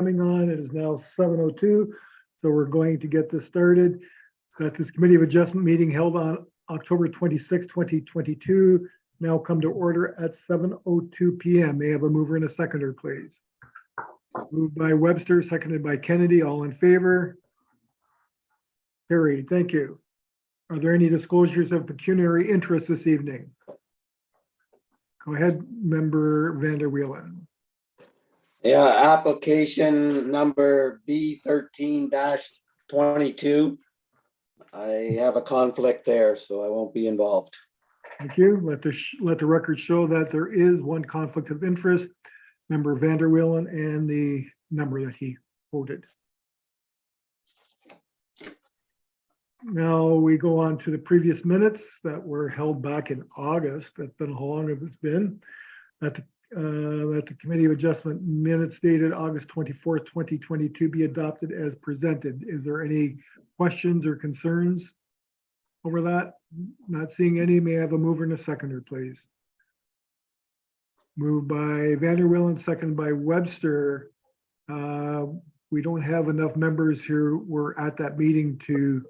coming on. It is now 7:02, so we're going to get this started. That this Committee of Adjustment meeting held on October 26, 2022, now come to order at 7:02 p.m. May I have a mover and a seconder, please? Moved by Webster, seconded by Kennedy. All in favor? Carried. Thank you. Are there any disclosures of pecuniary interest this evening? Go ahead, Member Vanderwielen. Yeah, application number B13-22. I have a conflict there, so I won't be involved. Thank you. Let the record show that there is one conflict of interest, Member Vanderwielen, and the number that he quoted. Now we go on to the previous minutes that were held back in August. That's been how long it's been. That the Committee of Adjustment minutes dated August 24th, 2022 be adopted as presented. Is there any questions or concerns over that? Not seeing any. May I have a mover and a seconder, please? Moved by Vanderwielen, seconded by Webster. We don't have enough members here. We're at that meeting to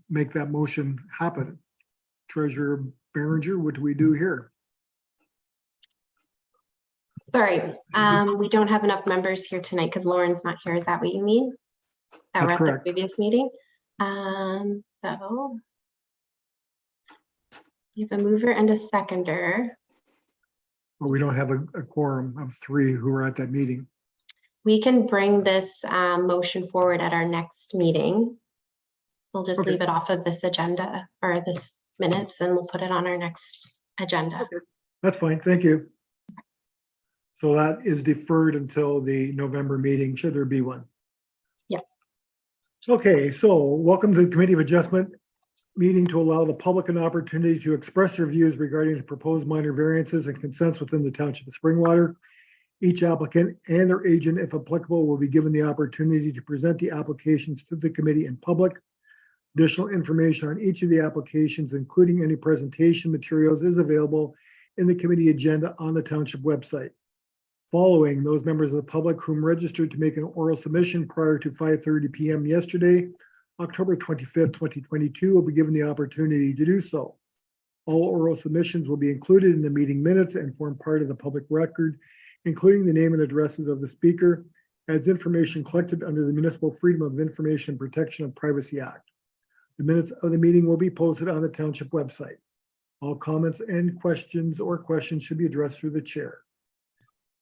make that motion happen. Treasurer Behringer, what do we do here? Sorry, we don't have enough members here tonight because Lauren's not here. Is that what you mean? That were at the previous meeting? So you have a mover and a seconder. Well, we don't have a quorum of 3 who were at that meeting. We can bring this motion forward at our next meeting. We'll just leave it off of this agenda or this minutes and we'll put it on our next agenda. Okay. That's fine. Thank you. So that is deferred until the November meeting, should there be one. Yeah. Okay, so welcome to the Committee of Adjustment meeting to allow the public an opportunity to express their views regarding the proposed minor variances and consents within the Township of Springwater. Each applicant and their agent, if applicable, will be given the opportunity to present the applications to the committee in public. Additional information on each of the applications, including any presentation materials, is available in the committee agenda on the Township website. Following, those members of the public whom registered to make an oral submission prior to 5:30 p.m. yesterday, October 25th, 2022, will be given the opportunity to do so. All oral submissions will be included in the meeting minutes and form part of the public record, including the name and addresses of the speaker, as information collected under the Municipal Freedom of Information and Protection of Privacy Act. The minutes of the meeting will be posted on the Township website. All comments and questions should be addressed through the chair.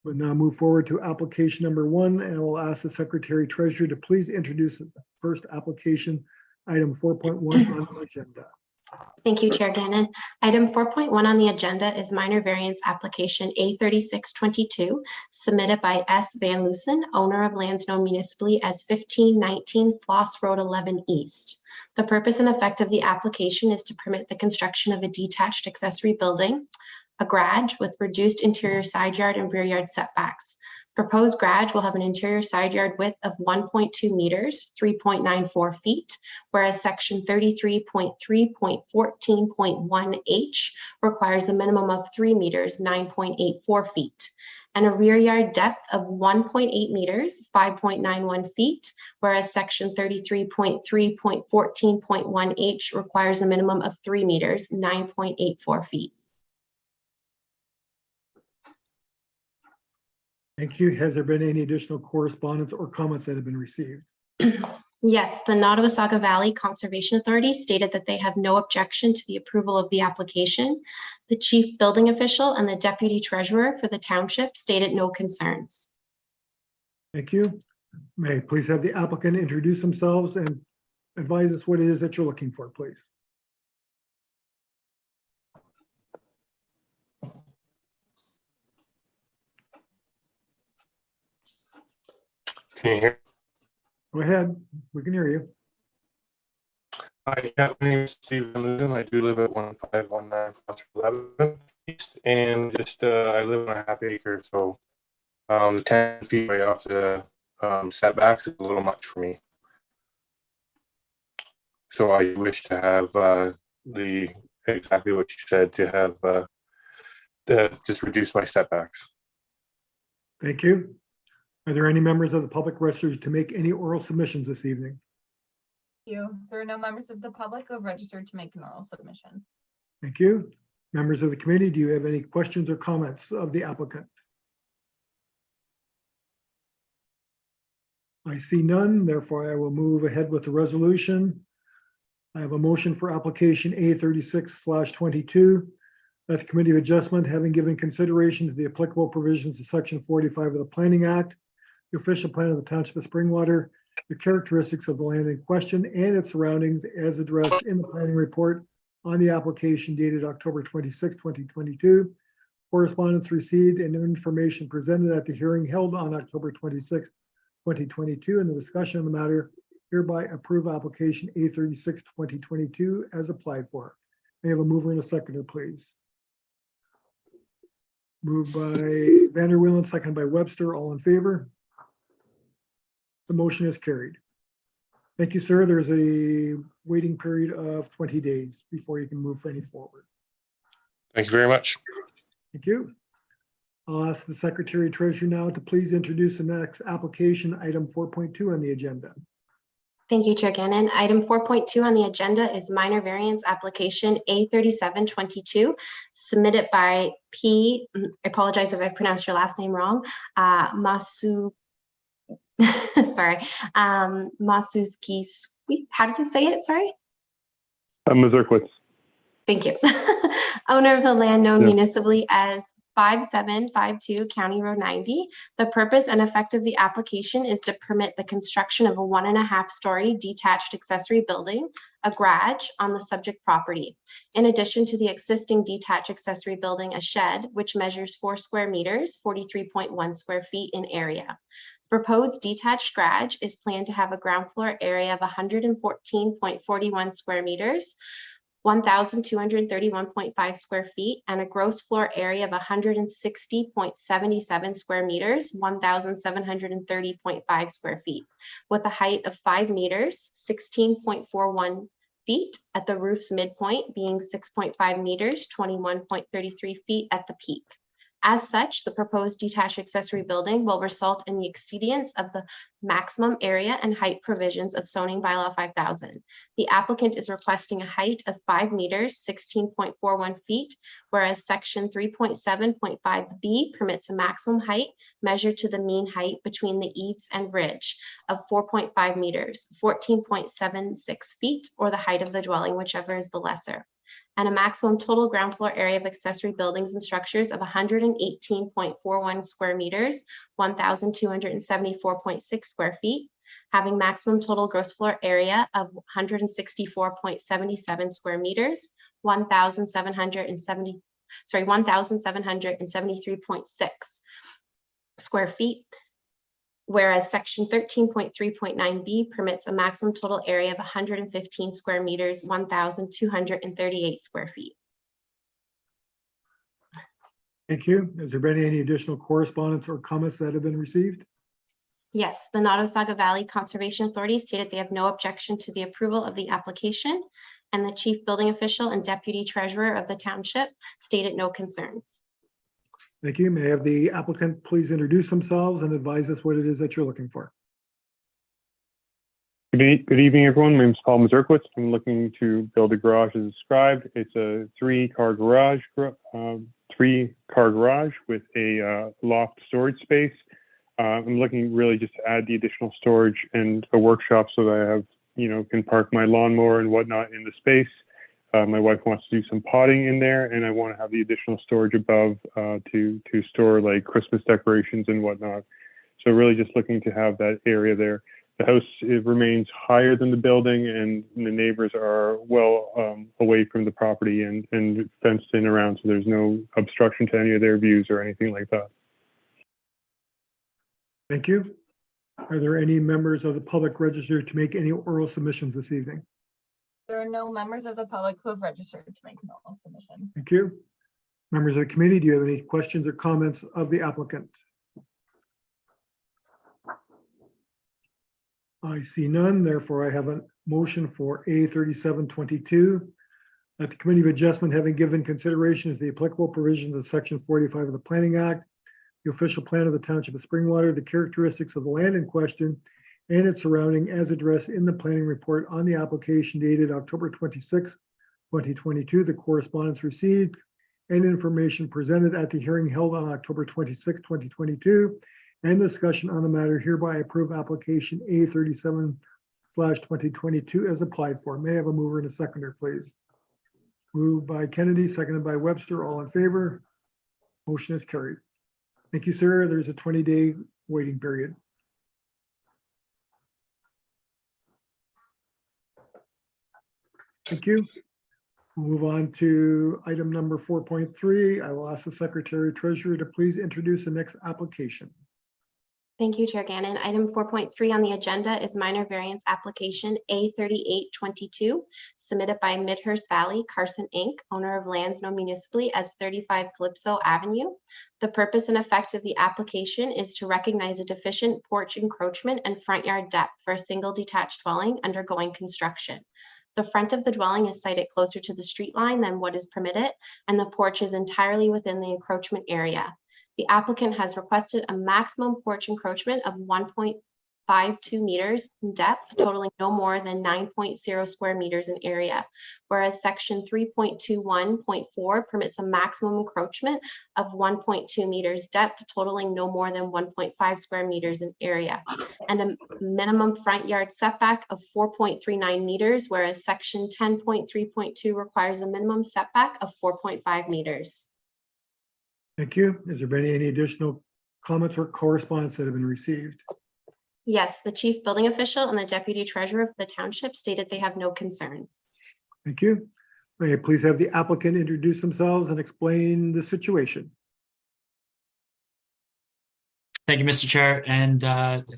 We'll now move forward to application number 1, and I will ask the Secretary Treasurer to please introduce the first application, item 4.1 on the agenda. Thank you, Chair Gannon. Item 4.1 on the agenda is minor variance application A3622, submitted by S. Van Loosen, owner of lands known municipally as 1519 Floss Road 11 East. The purpose and effect of the application is to permit the construction of a detached accessory building, a garage with reduced interior side yard and rear yard setbacks. Proposed garage will have an interior side yard width of 1.2 meters, 3.94 feet, whereas section 33.3.14.1H requires a minimum of 3 meters, 9.84 feet, and a rear yard depth of 1.8 meters, 5.91 feet, whereas section 33.3.14.1H requires a minimum of 3 meters, 9.84 feet. Thank you. Has there been any additional correspondence or comments that have been received? Yes, the Nottawasaga Valley Conservation Authority stated that they have no objection to the approval of the application. The chief building official and the deputy treasurer for the township stated no concerns. Thank you. May I please have the applicant introduce themselves and advise us what it is that you're looking for, please. Can you hear? Go ahead. We can hear you. Hi, my name is Steve Van Loosen. I do live at 1519 Foster 11 East, and just I live on a half acre, so the 10 feet right off the setbacks is a little much for me. So I wish to have the exactly what you said, to have just reduce my setbacks. Thank you. Are there any members of the public registered to make any oral submissions this evening? There are no members of the public who have registered to make an oral submission. Thank you. Members of the committee, do you have any questions or comments of the applicant? I see none, therefore I will move ahead with the resolution. I have a motion for application A36/22, that the Committee of Adjustment, having given consideration to the applicable provisions of Section 45 of the Planning Act, the official plan of the Township of Springwater, the characteristics of the land in question and its surroundings as addressed in the planning report on the application dated October 26, 2022. Correspondence received and information presented at the hearing held on October 26, 2022, and the discussion of the matter hereby approve application A36/2022 as applied for. May I have a mover and a seconder, please? Moved by Vanderwill, seconded by Webster. All in favor? The motion is carried. Thank you, sir. There's a waiting period of 20 days before you can move any forward. Thank you very much. Thank you. I'll ask the Secretary Treasurer now to please introduce the next application, item 4.2 on the agenda. Thank you, Chair Gannon. Item 4.2 on the agenda is minor variance application A3722, submitted by I apologize if I pronounced your last name wrong, Masuski, how did you say it? Sorry. Mazurkowitz. Thank you. Owner of the land known Yeah. municipally as 5752 County Road 90. The purpose and effect of the application is to permit the construction of a 1.5-story detached accessory building, a garage, on the subject property. In addition to the existing detached accessory building, a shed, which measures 4 square meters, 43.1 square feet in area. Proposed detached garage is planned to have a ground floor area of 114.41 square meters, 1,231.5 square feet, and a gross floor area of 160.77 square meters, 1,730.5 square feet, with a height of 5 meters, 16.41 feet at the roof's midpoint, being 6.5 meters, 21.33 feet at the peak. As such, the proposed detached accessory building will result in the exceedance of the maximum area and height provisions of zoning bylaw 5000. The applicant is requesting a height of 5 meters, 16.41 feet, whereas section 3.7.5B permits a maximum height measured to the mean height between the eaves and ridge of 4.5 meters, 14.76 feet, or the height of the dwelling, whichever is the lesser, and a maximum total ground floor area of accessory buildings and structures of 118.41 square meters, 1,274.6 square feet, having maximum total gross floor area of 164.77 square meters, 1,773.6 square feet, whereas section 13.3.9B permits a maximum total area of 115 square meters, 1,238 square feet. Thank you. Has there been any additional correspondence or comments that have been received? Yes, the Nottawasaga Valley Conservation Authority stated they have no objection to the approval of the application, and the chief building official and deputy treasurer of the township stated no concerns. Thank you. May I have the applicant please introduce themselves and advise us what it is that you're looking for? Good evening, everyone. My name is Paul Mazurkowitz. I'm looking to build a garage as described. It's a three-car garage with a loft storage space. I'm looking really just to add the additional storage and a workshop so that I have, can park my lawnmower and whatnot in the space. My wife wants to do some potting in there, and I want to have the additional storage above to store like Christmas decorations and whatnot. So really just looking to have that area there. The house, it remains higher than the building, and the neighbors are well away from the property and fenced in around, so there's no obstruction to any of their views or anything like that. Thank you. Are there any members of the public registered to make any oral submissions this evening? There are no members of the public who have registered to make an oral submission. Thank you. Members of the committee, do you have any questions or comments of the applicant? I see none, therefore I have a motion for A3722, that the Committee of Adjustment, having given consideration to the applicable provisions of Section 45 of the Planning Act, the official plan of the Township of Springwater, the characteristics of the land in question and its surrounding as addressed in the planning report on the application dated October 26, 2022, the correspondence received and information presented at the hearing held on October 26, 2022, and discussion on the matter hereby approve application A37/2022 as applied for. May I have a mover and a seconder, please? Moved by Kennedy, seconded by Webster. All in favor? Motion is carried. Thank you, sir. There's a 20-day waiting period. Thank you. We'll move on to item number 4.3. I will ask the Secretary Treasurer to please introduce the next application. Thank you, Chair Gannon. Item 4.3 on the agenda is minor variance application A3822, submitted by Midhurst Valley Carson Inc., owner of lands known municipally as 35 Calypso Avenue. The purpose and effect of the application is to recognize a deficient porch encroachment and front yard depth for a single detached dwelling undergoing construction. The front of the dwelling is sited closer to the street line than what is permitted, and the porch is entirely within the encroachment area. The applicant has requested a maximum porch encroachment of 1.52 meters in depth, totaling no more than 9.0 square meters in area, whereas section 3.21.4 permits a maximum encroachment of 1.2 meters depth, totaling no more than 1.5 square meters in area, and a minimum front yard setback of 4.39 meters, whereas section 10.3.2 requires a minimum setback of 4.5 meters. Thank you. Has there been any additional comments or correspondence that have been received? Yes, the chief building official and the deputy treasurer of the township stated they have no concerns. Thank you. May I please have the applicant introduce themselves and explain the situation? Thank you, Mr. Chair, and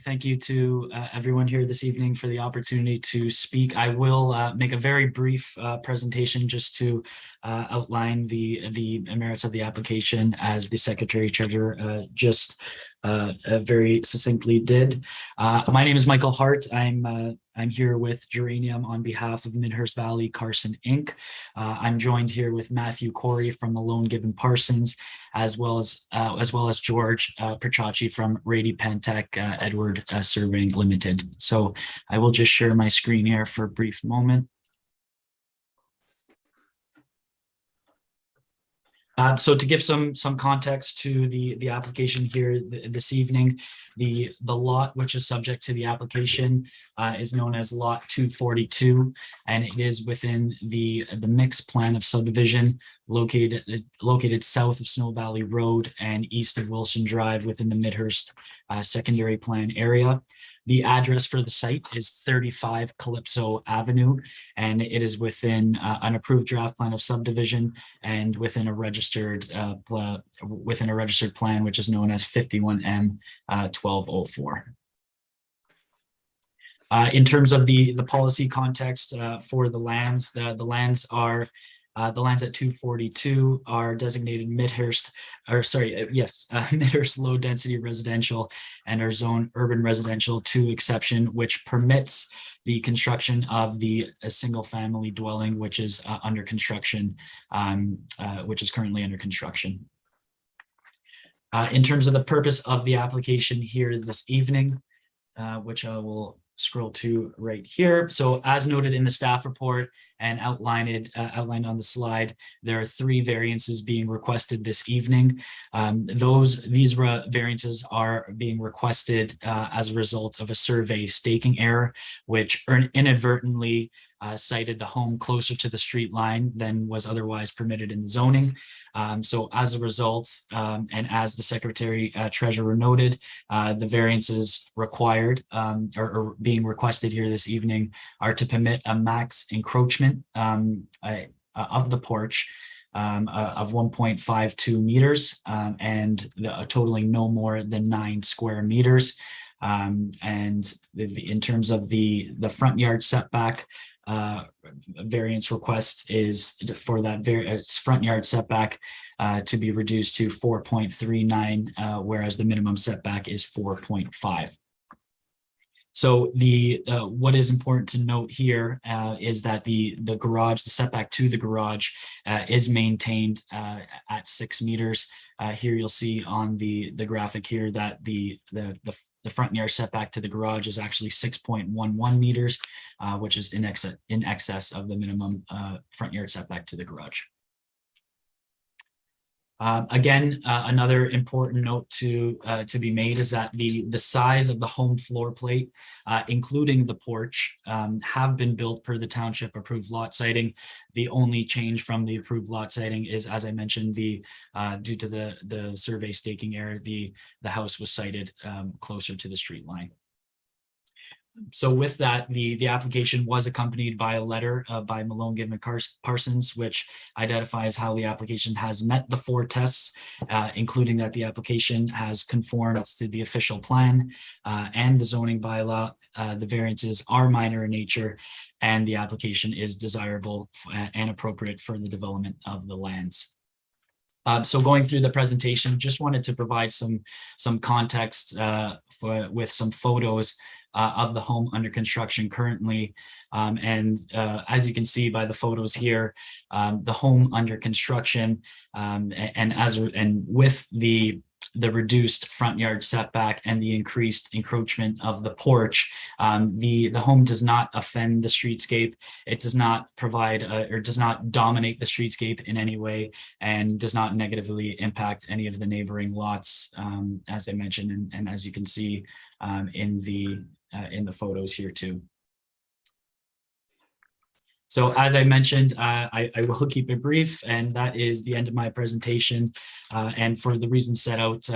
thank you to everyone here this evening for the opportunity to speak. I will make a very brief presentation just to outline the merits of the application, as the Secretary Treasurer just very succinctly did. My name is Michael Hart. I'm here with Geranium on behalf of Midhurst Valley Carson Inc. I'm joined here with Matthew Corey from Malone Given Parsons, as well as George Perchacci from Rady Pentec Edward Surveying Limited. So I will just share my screen here for a brief moment. So to give some context to the application here this evening, the lot which is subject to the application is known as Lot 242, and it is within the mixed plan of subdivision located south of Snow Valley Road and east of Wilson Drive within the Midhurst secondary plan area. The address for the site is 35 Calypso Avenue, and it is within an approved draft plan of subdivision and within a registered plan, which is known as 51M 1204. In terms of the policy context for the lands, the lands at 242 are designated Midhurst low density residential and are zoned urban residential to exception, which permits the construction of a single family dwelling, which is under construction, which is currently under construction. In terms of the purpose of the application here this evening, which I will scroll to right here. So as noted in the staff report and outlined on the slide, there are 3 variances being requested this evening. These variances are being requested as a result of a survey staking error, which inadvertently cited the home closer to the street line than was otherwise permitted in the zoning. So as a result, and as the Secretary Treasurer noted, the variances required or being requested here this evening are to permit a max encroachment of the porch of 1.52 meters and totaling no more than 9 square meters. And in terms of the front yard setback, variance request is for that front yard setback to be reduced to 4.39, whereas the minimum setback is 4.5. So the what is important to note here is that the garage, the setback to the garage is maintained at 6 meters. Here you'll see on the graphic here that the front yard setback to the garage is actually 6.11 meters, which is in excess of the minimum front yard setback to the garage. Again, another important note to be made is that the size of the home floor plate, including the porch, have been built per the township approved lot siting. The only change from the approved lot siting is, as I mentioned, due to the survey staking error, the house was sited closer to the street line. So with that, the application was accompanied by a letter by Malone Given Parsons, which identifies how the application has met the 4 tests, including that the application has conformed to the official plan and the zoning bylaw. The variances are minor in nature, and the application is desirable and appropriate for the development of the lands. So going through the presentation, just wanted to provide some context with some photos of the home under construction currently. As you can see by the photos here, the home under construction and with the reduced front yard setback and the increased encroachment of the porch, the home does not offend the streetscape. It does not provide or does not dominate the streetscape in any way, and does not negatively impact any of the neighboring lots, as I mentioned, and as you can see in the photos here too. So as I mentioned, I will keep it brief, and that is the end of my presentation. And for the reasons set out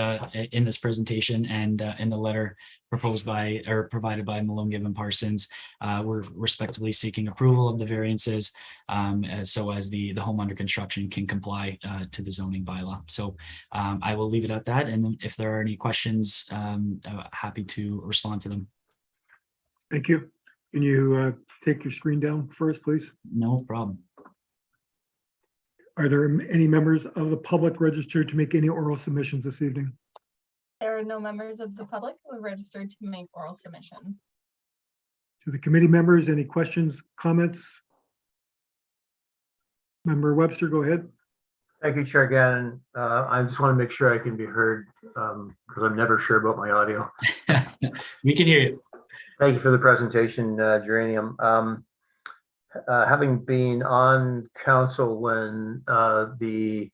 in this presentation and in the letter proposed by or provided by Malone Given Parsons, we're respectively seeking approval of the variances so as the home under construction can comply to the zoning bylaw. So I will leave it at that. And if there are any questions, happy to respond to them. Thank you. Can you take your screen down first, please? No problem. Are there any members of the public registered to make any oral submissions this evening? There are no members of the public who have registered to make oral submission. To the committee members, any questions, comments? Member Webster, go ahead. Thank you, Chair Gannon. I just want to make sure I can be heard because I'm never sure about my audio. We can hear you. Thank you for the presentation, Geranium. Having been on council when the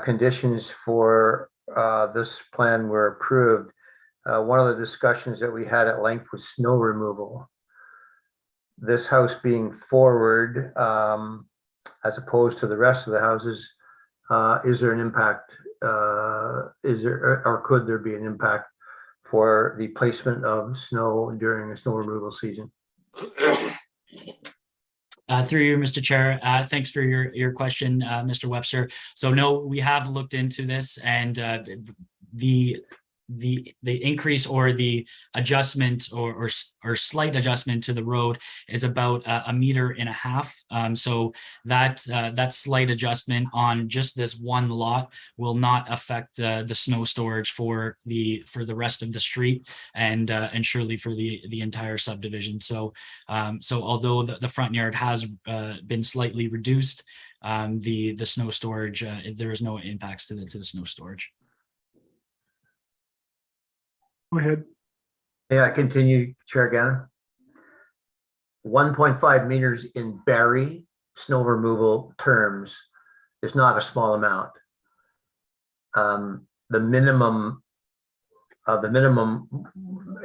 conditions for this plan were approved, one of the discussions that we had at length was snow removal. This house being forward, as opposed to the rest of the houses, is there an impact? Is there, or could there be an impact for the placement of snow during the snow removal season? Through you, Mr. Chair, thanks for your question, Mr. Webster. So no, we have looked into this, and the increase or the adjustment or slight adjustment to the road is about 1.5 meters. So that slight adjustment on just this one lot will not affect the snow storage for the rest of the street, and surely for the entire subdivision. So although the front yard has been slightly reduced, the snow storage, there is no impacts to the snow storage. Go ahead. Yeah, continue, Chair Gannon. 1.5 meters in Barrie snow removal terms is not a small amount. The minimum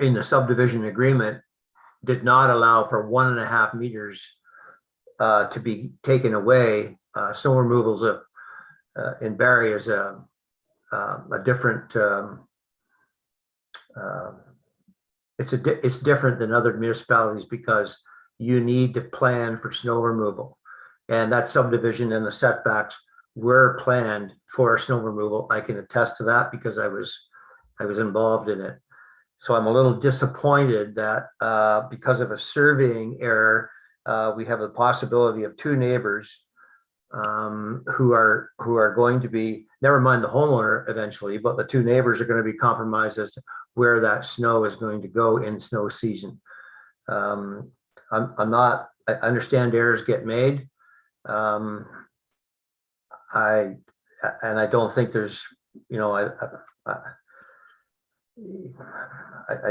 in the subdivision agreement did not allow for 1.5 meters to be taken away. Snow removals in Barrie is a different. It's different than other municipalities because you need to plan for snow removal, and that subdivision and the setbacks were planned for snow removal. I can attest to that because I was involved in it. So I'm a little disappointed that because of a surveying error, we have the possibility of 2 neighbors who are going to be, never mind the homeowner eventually, but the two neighbors are going to be compromised as to where that snow is going to go in snow season. I understand errors get made. I don't think there's, I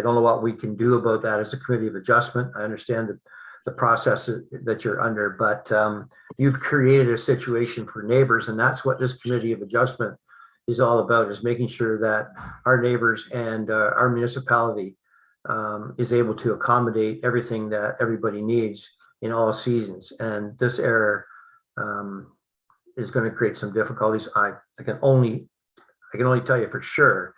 don't know what we can do about that as a committee of adjustment. I understand that the process that you're under, but you've created a situation for neighbors, and that's what this committee of adjustment is all about, is making sure that our neighbors and our municipality is able to accommodate everything that everybody needs in all seasons. And this error is going to create some difficulties. I can only tell you for sure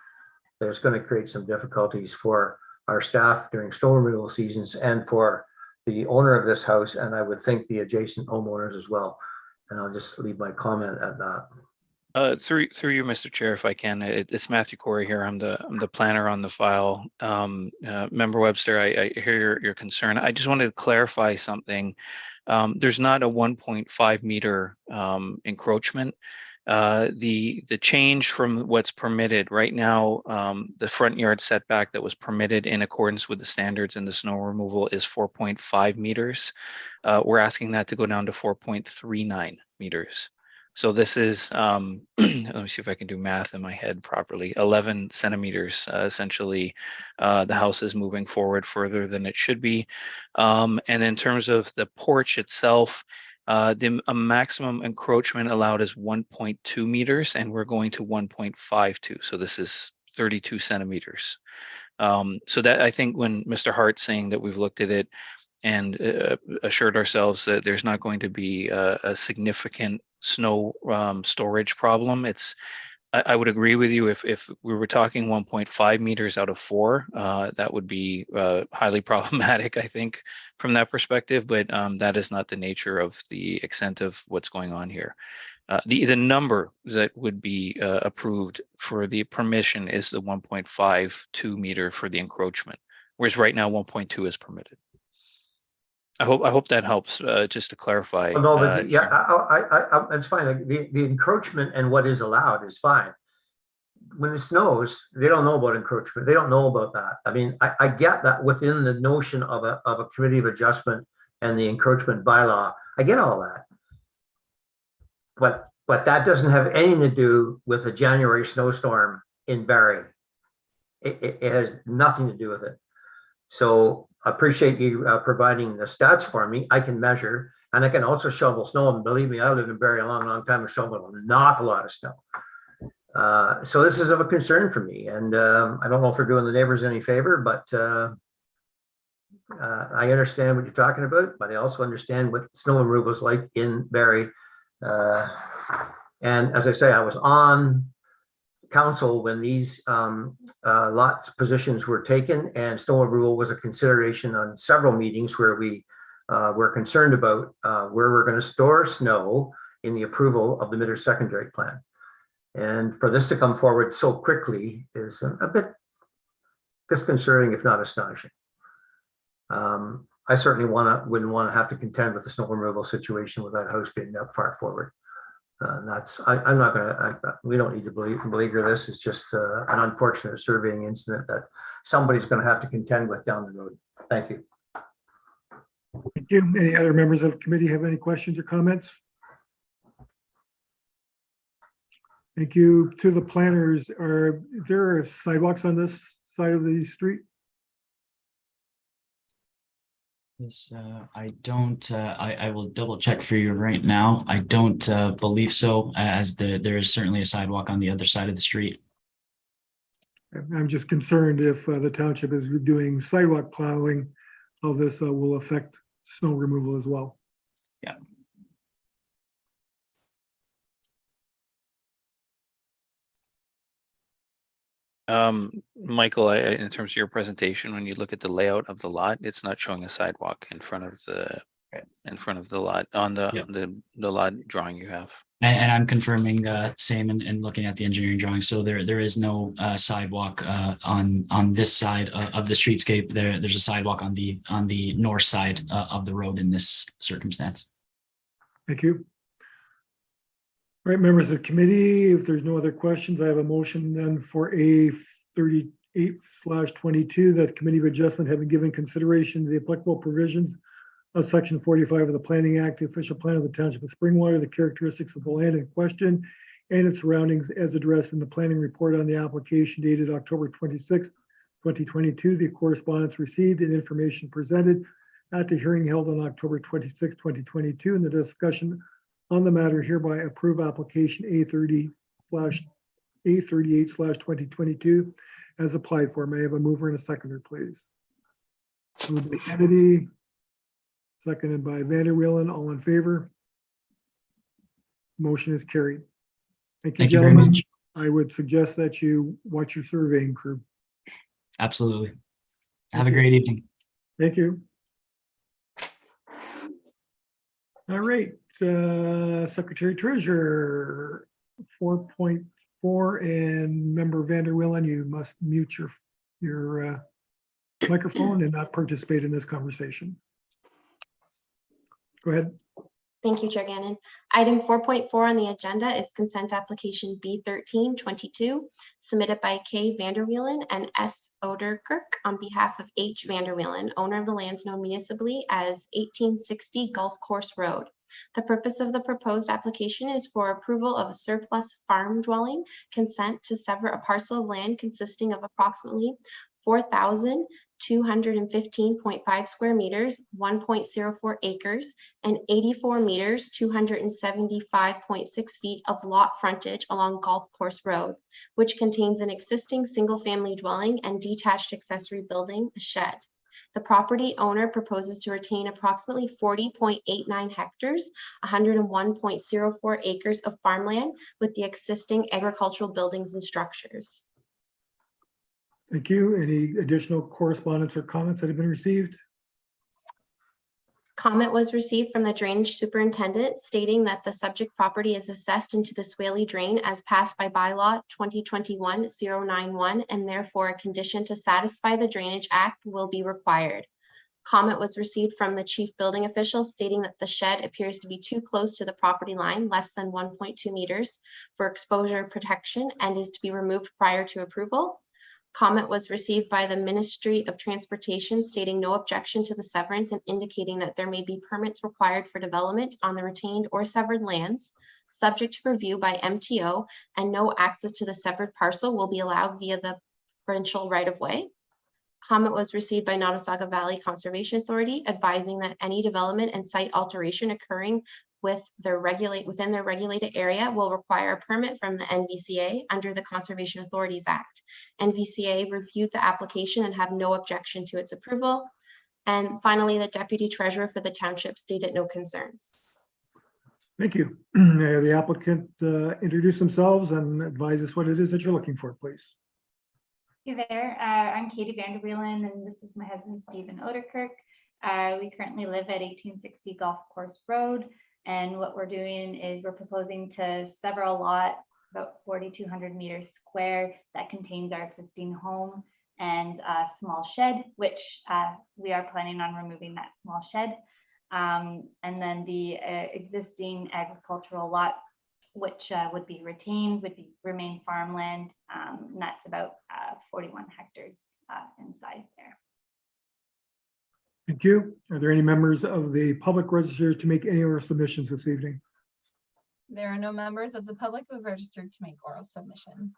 that it's going to create some difficulties for our staff during snow removal seasons and for the owner of this house, and I would think the adjacent homeowners as well. And I'll just leave my comment at that. Through you, Mr. Chair, if I can, it's Matthew Corey here. I'm the planner on the file. Member Webster, I hear your concern. I just wanted to clarify something. There's not a 1.5 meter encroachment. The change from what's permitted right now, the front yard setback that was permitted in accordance with the standards in the snow removal is 4.5 meters. We're asking that to go down to 4.39 meters. So this is, let me see if I can do math in my head properly, 11 centimeters. Essentially, the house is moving forward further than it should be. And in terms of the porch itself, the maximum encroachment allowed is 1.2 meters, and we're going to 1.52. So this is 32 centimeters. So that, I think when Mr. Hart's saying that we've looked at it and assured ourselves that there's not going to be a significant snow storage problem, I would agree with you. If we were talking 1.5 meters out of 4, that would be highly problematic, I think, from that perspective. But that is not the nature of the extent of what's going on here. The number that would be approved for the permission is the 1.52 meter for the encroachment, whereas right now 1.2 is permitted. I hope that helps. Just to clarify. No, but it's fine. Like, the encroachment and what is allowed is fine. When it snows, they don't know about encroachment. They don't know about that. I mean, I get that within the notion of a committee of adjustment and the encroachment bylaw. I get all that. But that doesn't have anything to do with a January snowstorm in Barrie. It has nothing to do with it. So I appreciate you providing the stats for me. I can measure, and I can also shovel snow. And believe me, I lived in Barrie a long, long time and shoveled an awful lot of snow. So this is of a concern for me. And I don't know if we're doing the neighbors any favor, but I understand what you're talking about, but I also understand what snow removal is like in Barrie. And as I say, I was on council when these lots positions were taken, and snow removal was a consideration on several meetings where we were concerned about where we're going to store snow in the approval of the Mitter secondary plan. And for this to come forward so quickly is a bit disconcerting, if not astonishing. I certainly wouldn't want to have to contend with the snow removal situation with that house being that far forward. I'm not going to, we don't need to beleaguer this. It's just an unfortunate surveying incident that somebody's going to have to contend with down the road. Thank you. Thank you. Any other members of the committee have any questions or comments? Thank you. To the planners, are there sidewalks on this side of the street? Yes, I don't, I will double check for you right now. I don't believe so, as there is certainly a sidewalk on the other side of the street. I'm just concerned if the township is doing sidewalk plowing, how this will affect snow removal as well. Yeah. Michael, in terms of your presentation, when you look at the layout of the lot, it's not showing a sidewalk in front of the lot on the lot drawing you have. And I'm confirming same and looking at the engineering drawing. So there is no sidewalk on this side of the streetscape. There's a sidewalk on the north side of the road in this circumstance. Thank you. All right, members of the committee, if there's no other questions, I have a motion then for A 38/22, that the Committee of Adjustment, having given consideration to the applicable provisions of Section 45 of the Planning Act, the official plan of the Township of Springwater, the characteristics of the land in question and its surroundings as addressed in the planning report on the application dated October 26, 2022, the correspondence received and information presented at the hearing held on October 26, 2022, and the discussion on the matter hereby approve application A38/2022 as applied for. May I have a mover and a seconder, please? Moved by Kennedy, seconded by Vanderwillen. All in favor? Motion is carried. Thank you, Thank you very gentlemen. much. I would suggest that you watch your surveying crew. Absolutely. Have a great evening. Thank you. All right, Secretary Treasurer, 4.4, and Member Vanderwillen, you must mute your microphone and not participate in this conversation. Go ahead. Thank you, Chair Gannon. Item 4.4 on the agenda is consent application B1322, submitted by K. Vanderwillen and S. Oderkirk on behalf of H. Vanderwillen, owner of the lands known municipally as 1860 Golf Course Road. The purpose of the proposed application is for approval of a surplus farm dwelling consent to sever a parcel of land consisting of approximately 4,215.5 square meters, 1.04 acres, and 84 meters, 275.6 feet of lot frontage along Golf Course Road, which contains an existing single-family dwelling and detached accessory building, a shed. The property owner proposes to retain approximately 40.89 hectares, 101.04 acres of farmland with the existing agricultural buildings and structures. Thank you. Any additional correspondence or comments that have been received? Comment was received from the drainage superintendent stating that the subject property is assessed into the Swaley Drain as passed by bylaw 2021-091, and therefore a condition to satisfy the Drainage Act will be required. Comment was received from the chief building official stating that the shed appears to be too close to the property line, less than 1.2 meters, for exposure protection and is to be removed prior to approval. Comment was received by the Ministry of Transportation stating no objection to the severance and indicating that there may be permits required for development on the retained or severed lands, subject to review by MTO, and no access to the severed parcel will be allowed via the provincial right-of-way. Comment was received by Nottawasaga Valley Conservation Authority advising that any development and site alteration occurring within their regulated area will require a permit from the NVCA under the Conservation Authorities Act. NVCA reviewed the application and have no objection to its approval. And finally, the Deputy Treasurer for the Township stated no concerns. Thank you. The applicant introduce themselves and advise us what it is that you're looking for, please. Hey there, I'm Katie Vanderwillen, and this is my husband, Stephen Oderkirk. We currently live at 1860 Golf Course Road. And what we're doing is we're proposing to sever a lot, about 4,200 meters square, that contains our existing home and a small shed, which we are planning on removing that small shed. And then the existing agricultural lot, which would be retained, would remain farmland. And that's about 41 hectares in size there. Thank you. Are there any members of the public registered to make any oral submissions this evening? There are no members of the public who have registered to make oral submission.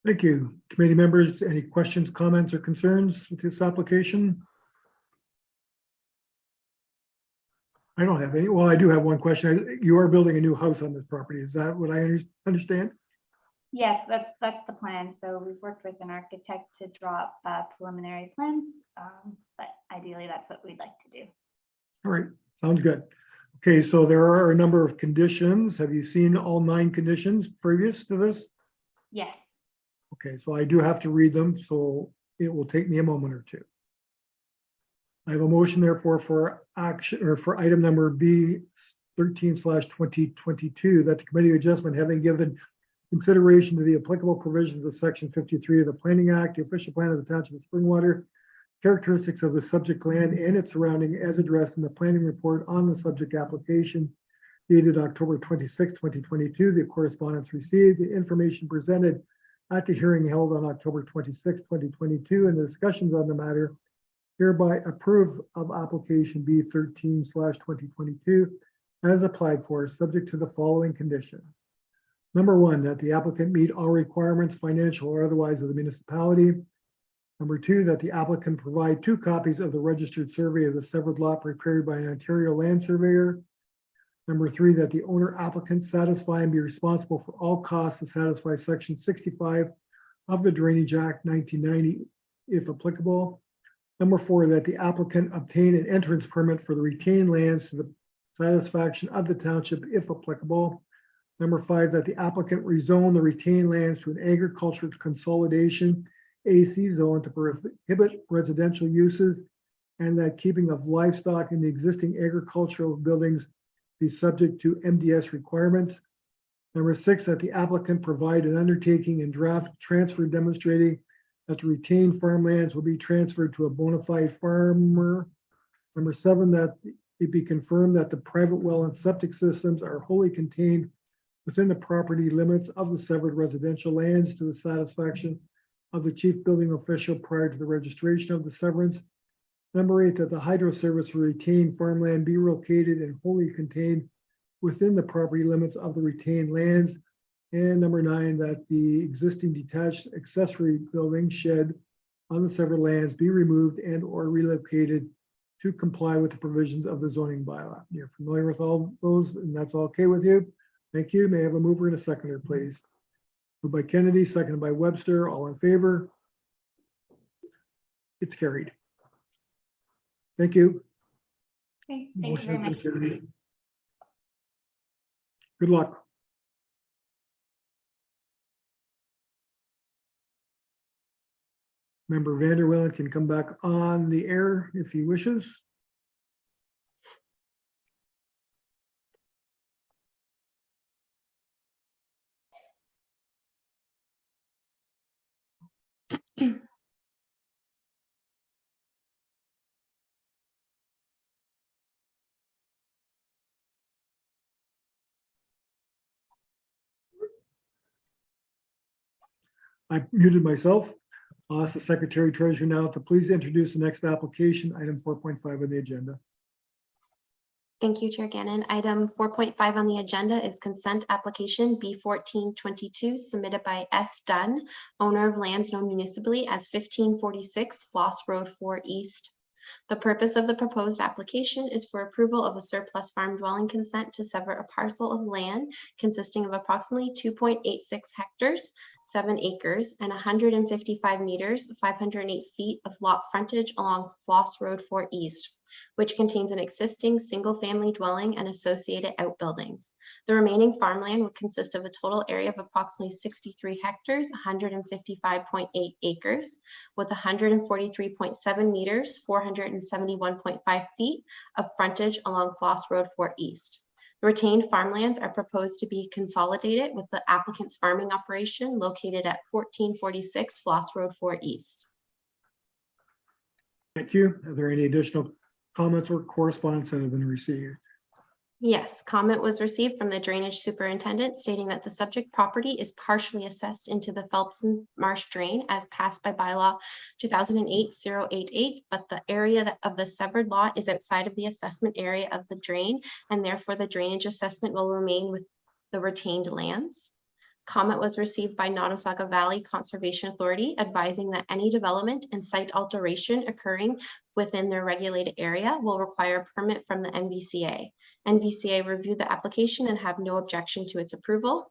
Thank you. Committee members, any questions, comments, or concerns with this application? I don't have any. Well, I do have one question. You are building a new house on this property. Is that what I understand? Yes, that's the plan. So we've worked with an architect to draw up preliminary plans, but ideally that's what we'd like to do. All right, sounds good. Okay, so there are a number of conditions. Have you seen all 9 conditions previous to this? Yes. Okay, so I do have to read them, so it will take me a moment or two. I have a motion therefore for action or for item number B13/2022 that the Committee of Adjustment, having given consideration to the applicable provisions of Section 53 of the Planning Act, the official plan of the Township of Springwater, characteristics of the subject land and its surrounding as addressed in the planning report on the subject application, dated October 26, 2022. The correspondence received, the information presented at the hearing held on October 26, 2022, and the discussions on the matter hereby approve of application B13/2022 as applied for, subject to the following conditions. Number one, that the applicant meet all requirements, financial or otherwise, of the municipality. Number two, that the applicant provide 2 copies of the registered survey of the severed lot prepared by an Ontario land surveyor. Number three, that the owner applicant satisfy and be responsible for all costs to satisfy Section 65 of the Drainage Act 1990, if applicable. Number four, that the applicant obtain an entrance permit for the retained lands to the satisfaction of the township, if applicable. Number five, that the applicant rezone the retained lands to an agriculture consolidation AC zone to prohibit residential uses, and that keeping of livestock in the existing agricultural buildings be subject to MDS requirements. Number six, that the applicant provide an undertaking and draft transfer demonstrating that the retained farmlands will be transferred to a bona fide farmer. Number seven, that it be confirmed that the private well and septic systems are wholly contained within the property limits of the severed residential lands to the satisfaction of the chief building official prior to the registration of the severance. Number eight, that the hydro service for retained farmland be located and wholly contained within the property limits of the retained lands. And number nine, that the existing detached accessory building shed on the severed lands be removed and or relocated to comply with the provisions of the zoning bylaw. You're familiar with all those, and that's all okay with you? Thank you. May I have a mover and a seconder, please? Moved by Kennedy, seconded by Webster. All in favor? It's carried. Thank you. Okay, thank you Motion very has been much. carried. Good luck. Member Vanderwillen can come back on the air if he wishes. I muted myself. I'll ask the Secretary Treasurer now to please introduce the next application, item 4.5 on the agenda. Thank you, Chair Gannon. Item 4.5 on the agenda is consent application B1422 submitted by S. Dunn, owner of lands known municipally as 1546 Floss Road 4 East. The purpose of the proposed application is for approval of a surplus farm dwelling consent to sever a parcel of land consisting of approximately 2.86 hectares, 7 acres, and 155 meters, 508 feet of lot frontage along Floss Road 4 East, which contains an existing single-family dwelling and associated outbuildings. The remaining farmland would consist of a total area of approximately 63 hectares, 155.8 acres, with 143.7 meters, 471.5 feet of frontage along Floss Road 4 East. The retained farmlands are proposed to be consolidated with the applicant's farming operation located at 1446 Floss Road 4 East. Thank you. Are there any additional comments or correspondence that have been received? Yes, comment was received from the drainage superintendent stating that the subject property is partially assessed into the Phelpson Marsh Drain as passed by bylaw 2008-088, but the area of the severed lot is outside of the assessment area of the drain, and therefore the drainage assessment will remain with the retained lands. Comment was received by Nottawasaga Valley Conservation Authority advising that any development and site alteration occurring within their regulated area will require a permit from the NVCA. NVCA reviewed the application and have no objection to its approval.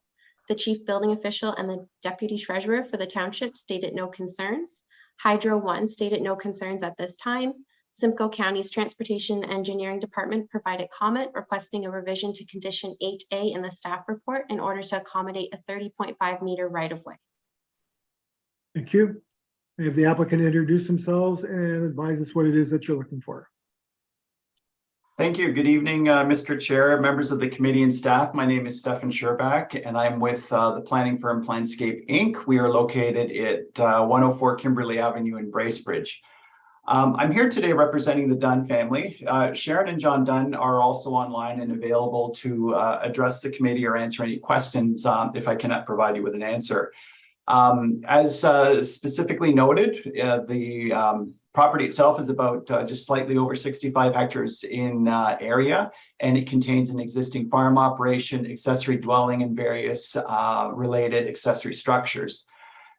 The chief building official and the deputy treasurer for the township stated no concerns. Hydro One stated no concerns at this time. Simcoe County's Transportation Engineering Department provided comment requesting a revision to condition 8A in the staff report in order to accommodate a 30.5 meter right-of-way. Thank you. May have the applicant introduce themselves and advise us what it is that you're looking for. Thank you. Good evening, Mr. Chair, members of the committee and staff. My name is Stefan Scherbach, and I'm with the planning firm Planscape Inc. We are located at 104 Kimberley Avenue in Bracebridge. I'm here today representing the Dunn family. Sharon and John Dunn are also online and available to address the committee or answer any questions if I cannot provide you with an answer. As specifically noted, the property itself is about just slightly over 65 hectares in area, and it contains an existing farm operation, accessory dwelling, and various related accessory structures.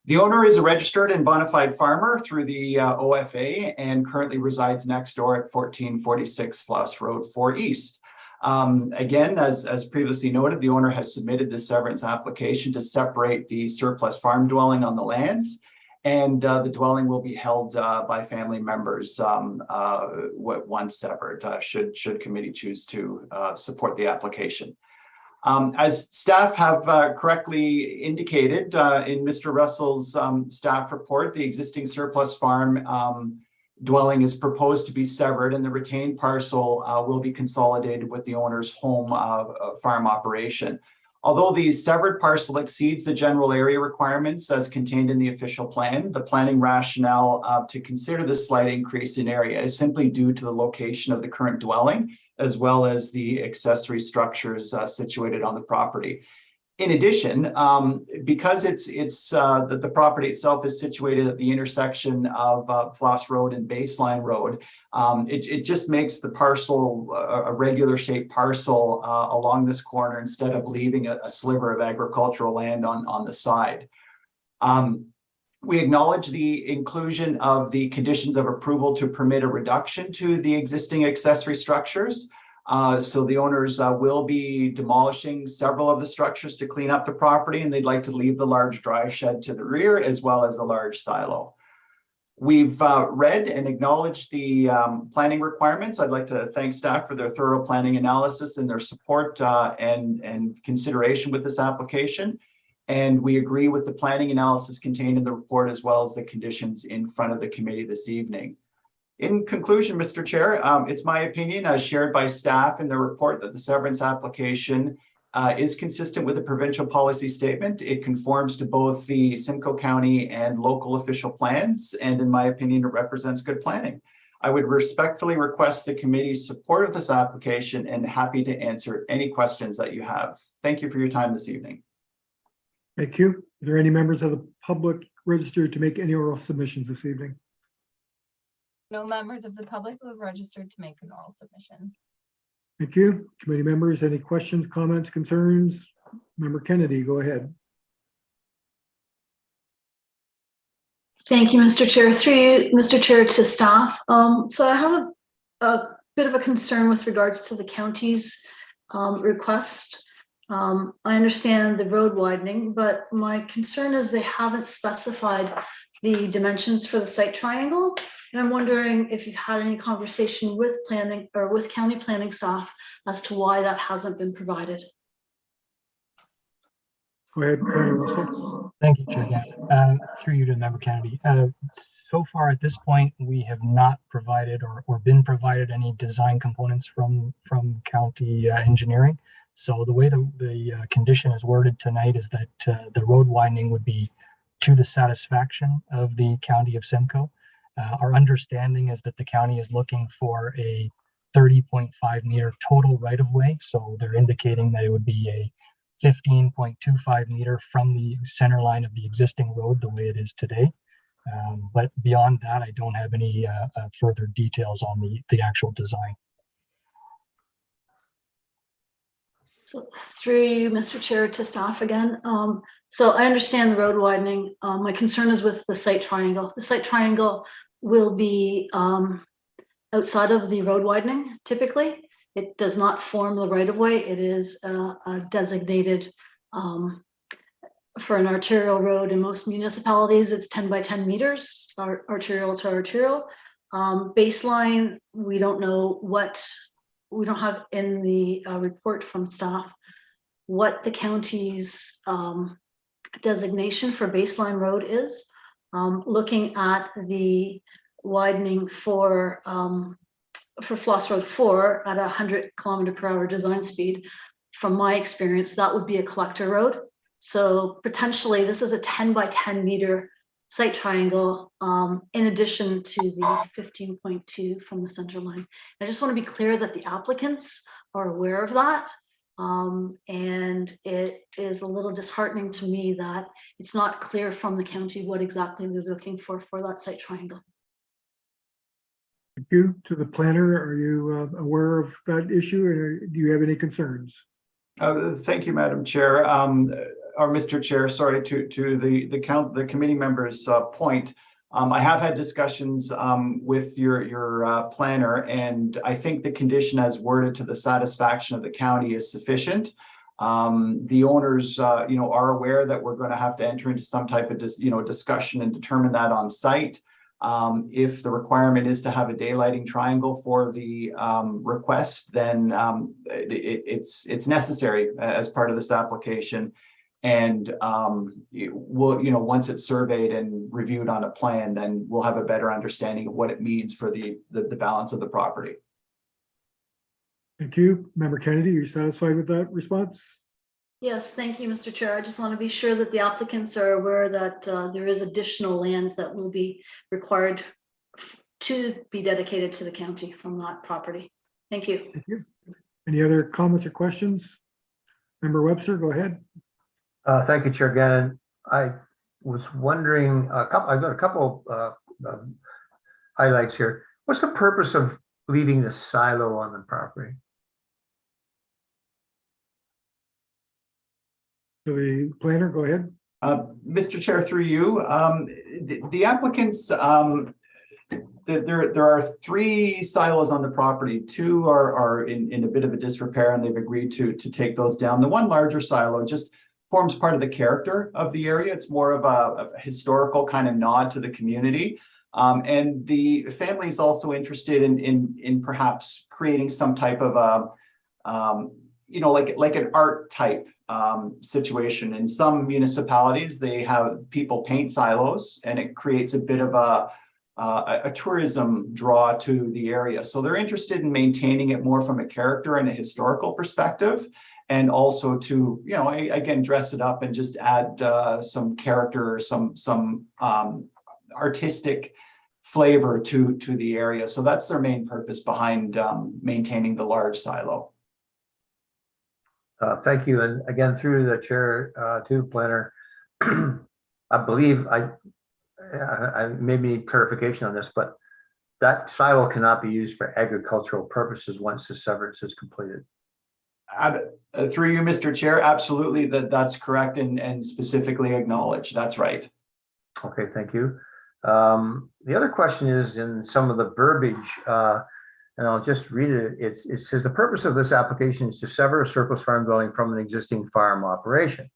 The owner is a registered and bona fide farmer through the OFA and currently resides next door at 1446 Floss Road 4 East. Again, as previously noted, the owner has submitted the severance application to separate the surplus farm dwelling on the lands, and the dwelling will be held by family members once severed, should committee choose to support the application. As staff have correctly indicated in Mr. Russell's staff report, the existing surplus farm dwelling is proposed to be severed, and the retained parcel will be consolidated with the owner's home farm operation. Although the severed parcel exceeds the general area requirements as contained in the official plan, the planning rationale to consider this slight increase in area is simply due to the location of the current dwelling, as well as the accessory structures situated on the property. In addition, because the property itself is situated at the intersection of Floss Road and Baseline Road, it just makes the parcel a regular shaped parcel along this corner instead of leaving a sliver of agricultural land on the side. We acknowledge the inclusion of the conditions of approval to permit a reduction to the existing accessory structures. So the owners will be demolishing several of the structures to clean up the property, and they'd like to leave the large dry shed to the rear as well as a large silo. We've read and acknowledged the planning requirements. I'd like to thank staff for their thorough planning analysis and their support and consideration with this application. And we agree with the planning analysis contained in the report as well as the conditions in front of the committee this evening. In conclusion, Mr. Chair, it's my opinion as shared by staff in the report that the severance application is consistent with the provincial policy statement. It conforms to both the Simcoe County and local official plans, and in my opinion, it represents good planning. I would respectfully request the committee's support of this application and happy to answer any questions that you have. Thank you for your time this evening. Thank you. Are there any members of the public registered to make any oral submissions this evening? No members of the public who have registered to make an oral submission. Thank you. Committee members, any questions, comments, concerns? Member Kennedy, go ahead. Thank you, Mr. Chair. Through you, Mr. Chair, to staff. So I have a bit of a concern with regards to the county's request. I understand the road widening, but my concern is they haven't specified the dimensions for the site triangle. And I'm wondering if you've had any conversation with planning or with county planning staff as to why that hasn't been provided. Go ahead, Russell. Thank you, Chair. Through you to Member Kennedy. So far at this point, we have not provided or been provided any design components from county engineering. So the way the condition is worded tonight is that the road widening would be to the satisfaction of the county of Simcoe. Our understanding is that the county is looking for a 30.5 meter total right of way. So they're indicating that it would be a 15.25 meter from the center line of the existing road the way it is today. But beyond that, I don't have any further details on the actual design. So through you, Mr. Chair, to staff again. So I understand the road widening. My concern is with the site triangle. The site triangle will be outside of the road widening, typically. It does not form the right of way. It is designated for an arterial road. In most municipalities, it's 10 by 10 meters, arterial to arterial. Baseline, we don't know what, we don't have in the report from staff what the county's designation for Baseline Road is. Looking at the widening for Floss Road 4 at 100 km/h design speed, from my experience, that would be a collector road. So potentially this is a 10 by 10 meter site triangle, in addition to the 15.2 from the center line. I just want to be clear that the applicants are aware of that. And it is a little disheartening to me that it's not clear from the county what exactly they're looking for that site triangle. Thank you. To the planner, are you aware of that issue, or do you have any concerns? Thank you, Madam Chair, or Mr. Chair, sorry, to the committee members' point. I have had discussions with your planner, and I think the condition as worded to the satisfaction of the county is sufficient. The owners, are aware that we're going to have to enter into some type of discussion and determine that on site. If the requirement is to have a daylighting triangle for the request, then it's necessary as part of this application. And we'll, once it's surveyed and reviewed on a plan, then we'll have a better understanding of what it means for the balance of the property. Thank you. Member Kennedy, are you satisfied with that response? Yes, thank you, Mr. Chair. I just want to be sure that the applicants are aware that there is additional lands that will be required to be dedicated to the county from that property. Thank you. Thank you. Any other comments or questions? Member Webster, go ahead. Thank you, Chair Gannon. I was wondering, I've got a couple highlights here. What's the purpose of leaving the silo on the property? To the planner, go ahead. Mr. Chair, through you, the applicants, there are 3 silos on the property. 2 are in a bit of a disrepair, and they've agreed to take those down. The one larger silo just forms part of the character of the area. It's more of a historical kind of nod to the community. And the family is also interested in perhaps creating some type of a, like an art type situation. In some municipalities, they have people paint silos, and it creates a bit of a tourism draw to the area. So they're interested in maintaining it more from a character and a historical perspective, and also to, again, dress it up and just add some character, some artistic flavor to the area. So that's their main purpose behind maintaining the large silo. Thank you. And again, through the chair to the planner, I believe I maybe need clarification on this, but that silo cannot be used for agricultural purposes once the severance is completed. Through you, Mr. Chair, absolutely, that's correct, and specifically acknowledged. That's right. Okay, thank you. The other question is in some of the verbiage, and I'll just read it. It says the purpose of this application is to sever a surplus farm dwelling from an existing farm operation.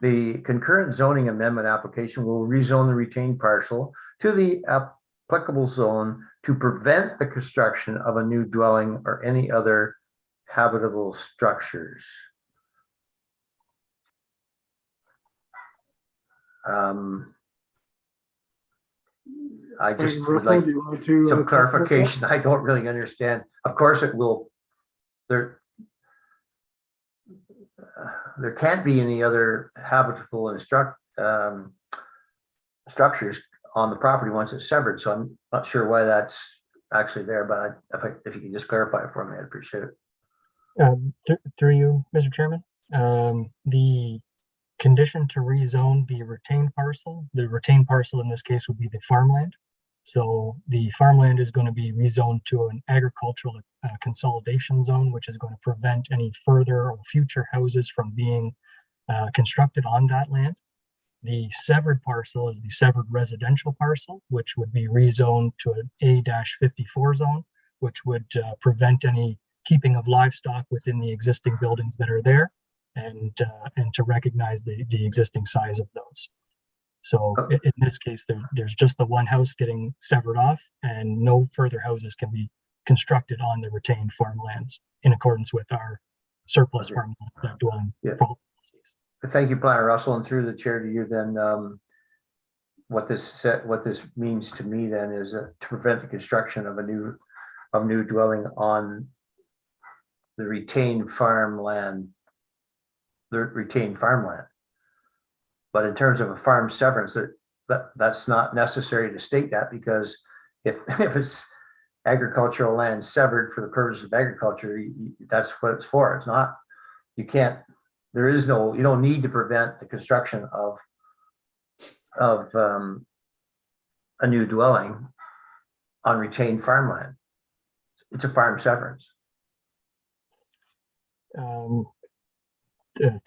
The concurrent zoning amendment application will rezone the retained parcel to the applicable zone to prevent the construction of a new dwelling or any other habitable structures. I just would like some clarification. I don't really understand. Of course, it will. There can't be any other habitable and structures on the property once it's severed. So I'm not sure why that's actually there. But if you can just clarify it for me, I'd appreciate it. Through you, Mr. Chairman, the condition to rezone the retained parcel in this case would be the farmland. So the farmland is going to be rezoned to an agricultural consolidation zone, which is going to prevent any further or future houses from being constructed on that land. The severed parcel is the severed residential parcel, which would be rezoned to an A-54 zone, which would prevent any keeping of livestock within the existing buildings that are there, and to recognize the existing size of those. So in this case, there's just the one house getting severed off, and no further houses can be constructed on the retained farmlands in accordance with our surplus farmland dwelling policies. Thank you, Planner Russell, and through the chair to you. Then, what this means to me then is to prevent the construction of a new dwelling on the retained farmland. But in terms of a farm severance, that's not necessary to state that, because if it's agricultural land severed for the purpose of agriculture, that's what it's for. It's not, you can't, you don't need to prevent the construction of a new dwelling on retained farmland. It's a farm severance.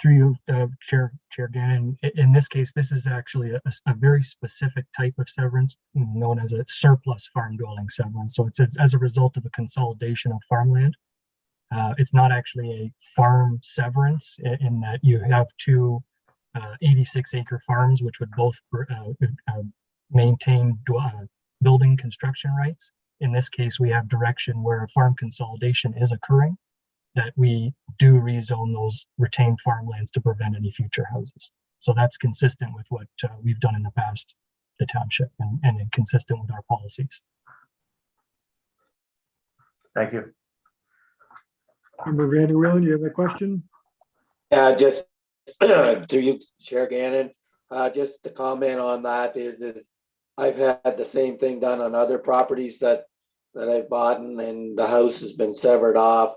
Through you, Chair Gannon, in this case, this is actually a very specific type of severance known as a surplus farm dwelling severance. So it's as a result of a consolidation of farmland. It's not actually a farm severance in that you have two 86-acre farms, which would both maintain building construction rights. In this case, we have direction where a farm consolidation is occurring, that we do rezone those retained farmlands to prevent any future houses. So that's consistent with what we've done in the past, the township, and consistent with our policies. Thank you. Member Van Wheelen, you have a question? Yeah, just through you, Chair Gannon, just to comment on that is I've had the same thing done on other properties that I've bought, and the house has been severed off,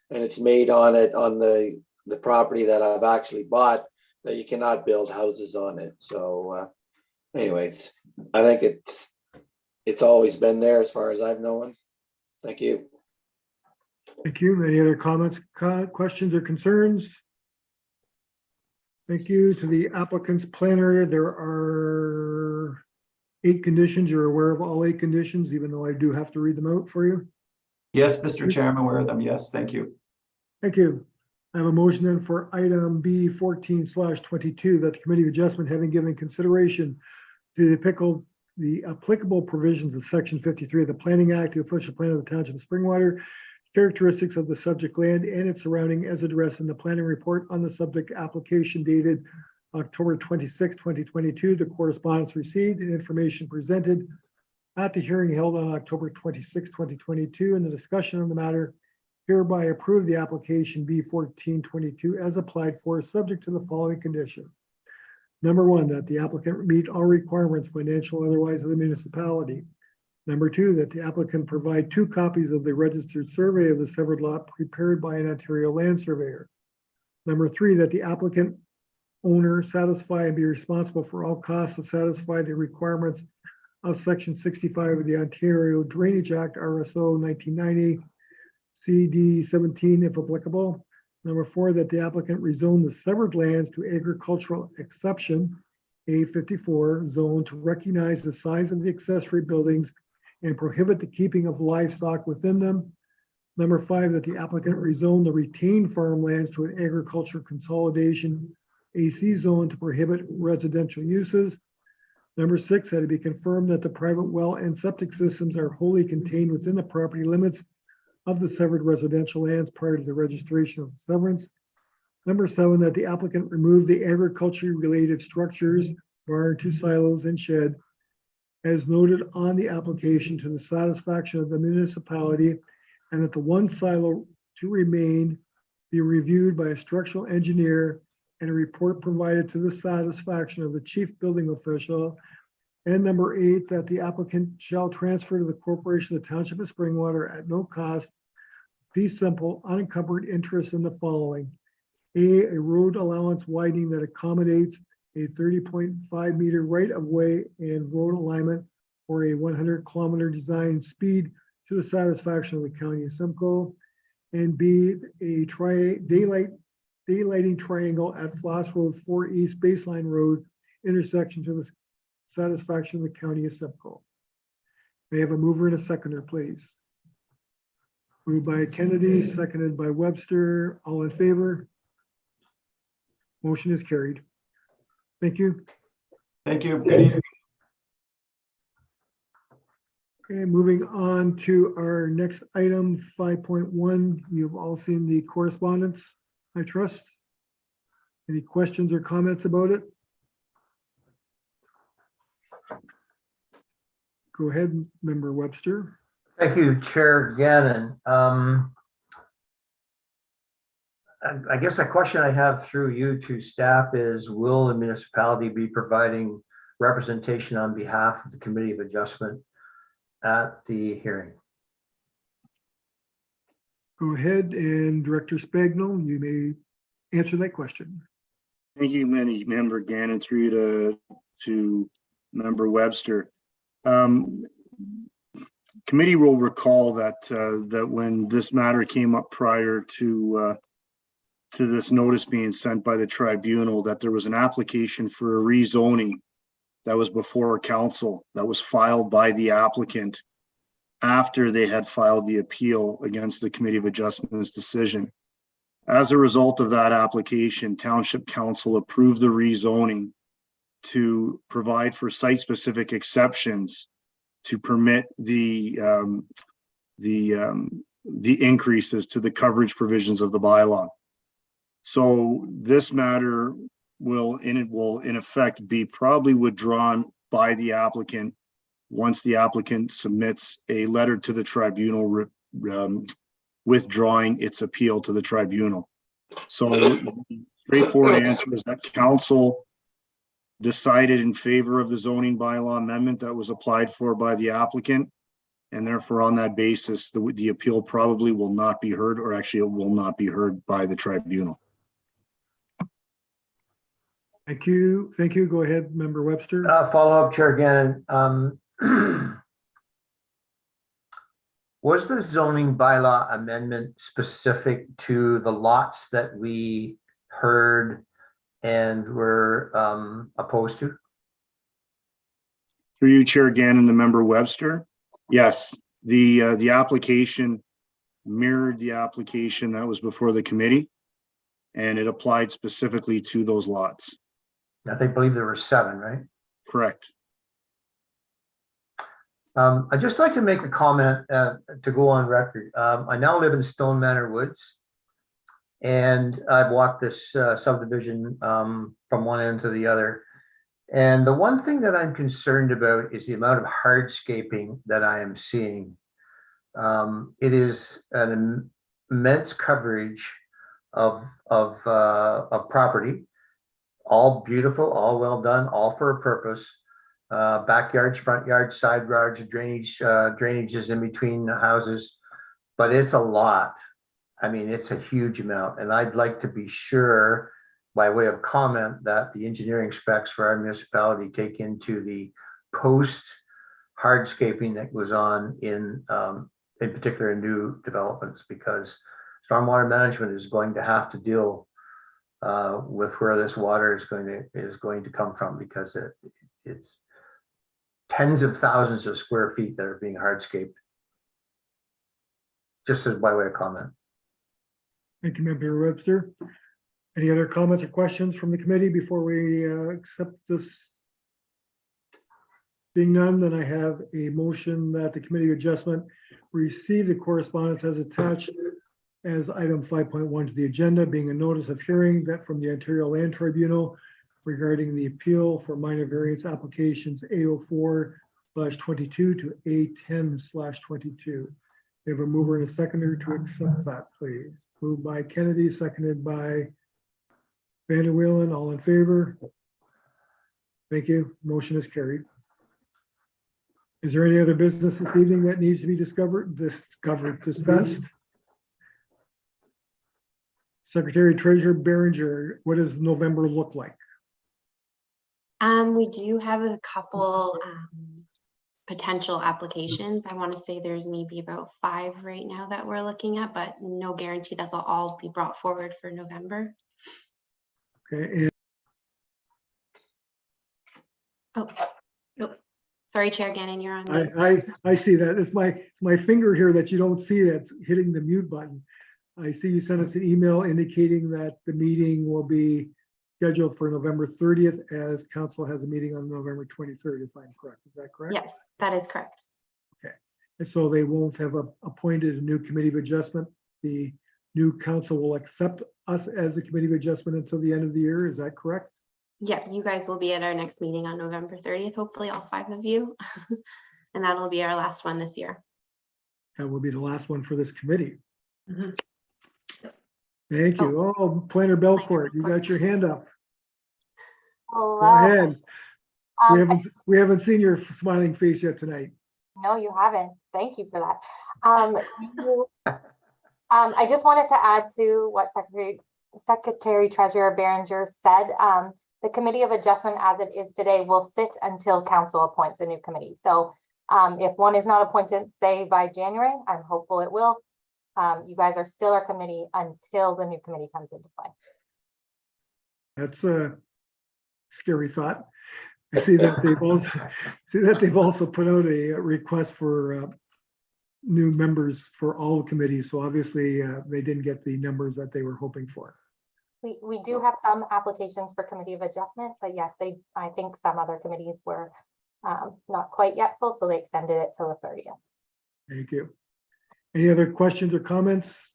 and it's made on the property that I've actually bought that you cannot build houses on it. So anyways, I think it's always been there as far as I've known. Thank you. Thank you. Any other comments, questions, or concerns? Thank you. To the applicant's planner, there are 8 conditions. You're aware of all 8 conditions, even though I do have to read them out for you. Yes, Mr. Chair, I'm aware of them. Yes, thank you. Thank you. I have a motion then for item B 14/22 that the Committee of Adjustment, having given consideration to the applicable provisions of Section 53 of the Planning Act, the official plan of the Township of Springwater, characteristics of the subject land and its surrounding as addressed in the planning report on the subject application dated October 26, 2022, the correspondence received and information presented at the hearing held on October 26, 2022, and the discussion on the matter, hereby approve the application B 14/22 as applied for, subject to the following condition. Number 1, that the applicant meet all requirements, financial or otherwise, of the municipality. Number 2, that the applicant provide 2 copies of the registered survey of the severed lot prepared by an Ontario land surveyor. Number 3, that the applicant owner satisfy and be responsible for all costs to satisfy the requirements of Section 65 of the Ontario Drainage Act, RSO 1990, CD 17, if applicable. Number 4, that the applicant rezone the severed lands to agricultural exception, A54 zone, to recognize the size of the accessory buildings and prohibit the keeping of livestock within them. Number 5, that the applicant rezone the retained farmlands to an agriculture consolidation, AC zone, to prohibit residential uses. Number 6, that it be confirmed that the private well and septic systems are wholly contained within the property limits of the severed residential lands prior to the registration of the severance. Number 7, that the applicant remove the agriculture-related structures, barn, 2 silos, and shed, as noted on the application, to the satisfaction of the municipality, and that the 1 silo to remain be reviewed by a structural engineer and a report provided to the satisfaction of the chief building official. And number 8, that the applicant shall transfer to the corporation of the Township of Springwater at no cost, fee simple, unencumbered interest in the following: A road allowance widening that accommodates a 30.5 meter right of way and road alignment for a 100-kilometer design speed to the satisfaction of the County of Simcoe. And B, a daylighting triangle at Floss Road 4 East Baseline Road intersection to the satisfaction of the County of Simcoe. May I have a mover and a seconder, please? Moved by Kennedy, seconded by Webster. All in favor? Motion is carried. Thank you. Thank you. Good evening. Okay, moving on to our next item, 5.1. You've all seen the correspondence, I trust. Any questions or comments about it? Go ahead, Member Webster. Thank you, Chair Gannon. I guess a question I have through you to staff is, will the municipality be providing representation on behalf of the Committee of Adjustment at the hearing. Go ahead, and Director Spagnol, you may answer that question. Thank you, Member Gannon, through you to Member Webster. Committee will recall that that when this matter came up prior to this notice being sent by the tribunal, that there was an application for a rezoning that was before council that was filed by the applicant after they had filed the appeal against the Committee of Adjustment's decision. As a result of that application, Township Council approved the rezoning to provide for site-specific exceptions to permit the increases to the coverage provisions of the bylaw. So this matter will in effect be probably withdrawn by the applicant once the applicant submits a letter to the tribunal withdrawing its appeal to the tribunal. So the straightforward answer is that council decided in favor of the zoning bylaw amendment that was applied for by the applicant, and therefore on that basis the appeal probably will not be heard, or actually it will not be heard by the tribunal. Thank you. Thank you. Go ahead, Member Webster. Follow up, Chair Gannon. Was the zoning bylaw amendment specific to the lots that we heard and were opposed to? Through you, Chair Gannon, the Member Webster. Yes, the application mirrored the application that was before the committee, and it applied specifically to those lots. I believe there were 7, right? Correct. I'd just like to make a comment to go on record. I now live in Stone Manor Woods, and I've walked this subdivision from one end to the other. And the one thing that I'm concerned about is the amount of hardscaping that I am seeing. It is an immense coverage of property, all beautiful, all well done, all for a purpose. Backyards, front yards, side yards, drainages in between the houses, but it's a lot. I mean, it's a huge amount, and I'd like to be sure, by way of comment, that the engineering specs for our municipality take into the post hardscaping that goes on in particular in new developments, because stormwater management is going to have to deal with where this water is going to come from, because it's tens of thousands of square feet that are being hardscaped. Just as by way of comment. Thank you, Member Webster. Any other comments or questions from the committee before we accept this? Being none, then I have a motion that the Committee of Adjustment receive the correspondence as attached as item 5.1 to the agenda, being a notice of hearing that from the Ontario Land Tribunal regarding the appeal for minor variance applications A04/22 to A10/22. We have a mover and a seconder to accept that, please. Moved by Kennedy, seconded by Vanderwielen. All in favor? Thank you. Motion is carried. Is there any other business this evening that needs to be discussed? Secretary Treasurer Berenger, what does November look like? We do have a couple potential applications. I want to say there's maybe about 5 right now that we're looking at, but no guarantee that they'll all be brought forward for November. Okay. And oh, nope. Sorry, Chair Gannon, you're on mute. I see that. It's my finger here that you don't see that's hitting the mute button. I see you sent us an email indicating that the meeting will be scheduled for November 30th, as council has a meeting on November 23rd, if I'm correct. Is that correct? Yes, that is correct. Okay. And so they won't have appointed a new Committee of Adjustment. The new council will accept us as the Committee of Adjustment until the end of the year. Is that correct? Yeah, you guys will be at our next meeting on November 30th, hopefully all 5 of you. And that'll be our last one this year. That will be the last one for this committee. Mm-hmm. Thank you. Oh, Planner Belcourt, you got your hand up. Hello. Go ahead. We haven't seen your smiling face yet tonight. No, you haven't. Thank you for that. I just wanted to add to what Secretary Treasurer Behringer said. The Committee of Adjustment as it is today will sit until council appoints a new committee. So if one is not appointed, say by January, I'm hopeful it will. You guys are still our committee until the new committee comes into play. That's a scary thought. I see that they've also put out a request for new members for all committees. So obviously they didn't get the numbers that they were hoping for. We do have some applications for Committee of Adjustment, but yes, I think some other committees were not quite yet full, so they extended it till the 30th. Thank you. Any other questions or comments?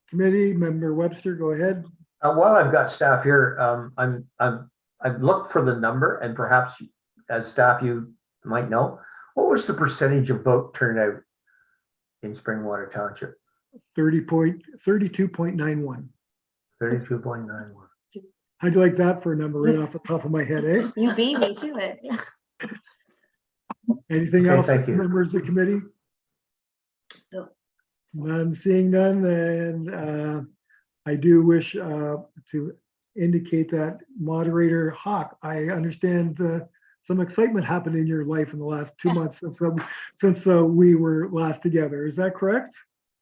Committee member Webster, go ahead. While I've got staff here, I've looked for the number, and perhaps as staff you might know, what was the percentage of vote turnout in Springwater Township? 32.91. 32.91. How'd you like that for a number right off the top of my head, eh? You beat me to it. Anything Okay, else, thank you. members of the committee? No. None, seeing none, and I do wish to indicate that Moderator Hawk, I understand some excitement happened in your life in the last 2 months since we were last together. Is that correct?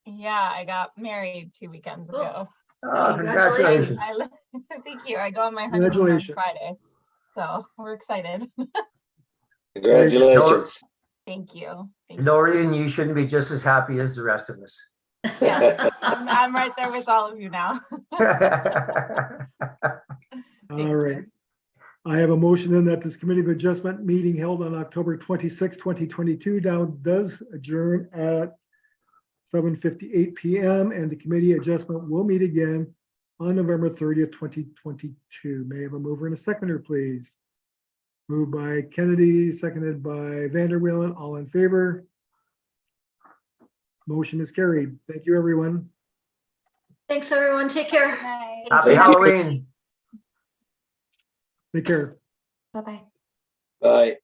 Yeah, I got married 2 weekends ago. Oh, congratulations. Thank you. I go on my honeymoon on Congratulations. Friday. So we're excited. Congratulations. Thank you. Thank you. Noreen, you shouldn't be just as happy as the rest of us. Yes, I'm right there with all of you now. All right. I have a motion in that this Committee of Adjustment meeting held on October 26, 2022 now does adjourn at 7:58 p.m. and the Committee Adjustment will meet again on November 30th, 2022. May I have a mover and a seconder, please? Moved by Kennedy, seconded by Vanderwillen. All in favor? Motion is carried. Thank you, everyone. Thanks, everyone. Take care. Bye. Happy Halloween. Take care. Bye-bye. Bye.